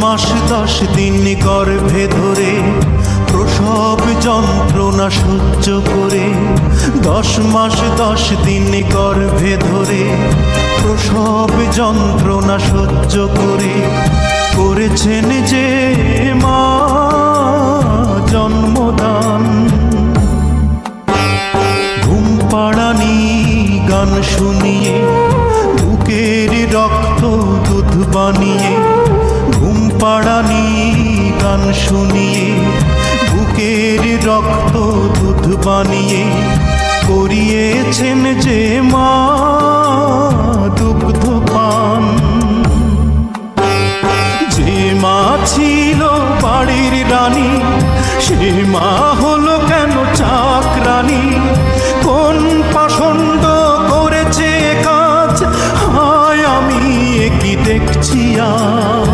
মাস 10 দিন গর্ভে ধরে প্রসব যন্ত্রণা সহ্য করে, 10 মাস 10 দিন গর্ভে ধরে প্রসব যন্ত্রণা সহ্য করে করেছেন যে মা জন্মদান। ঘুম পাড়ানি গান শুনিয়ে বুকের রক্ত দুধ বানিয়ে, ঘুম পাড়ানি গান শুনিয়ে বুকের রক্ত দুধ বানিয়ে করিয়েছেন যে মা দুগ্ধ পান। যে মা ছিল বাড়ির রানী সে মা হলো কেন চাকরানী? কোন পাষণ্ড করেছে কাজ? হায় আমি কি দেখছি আজ।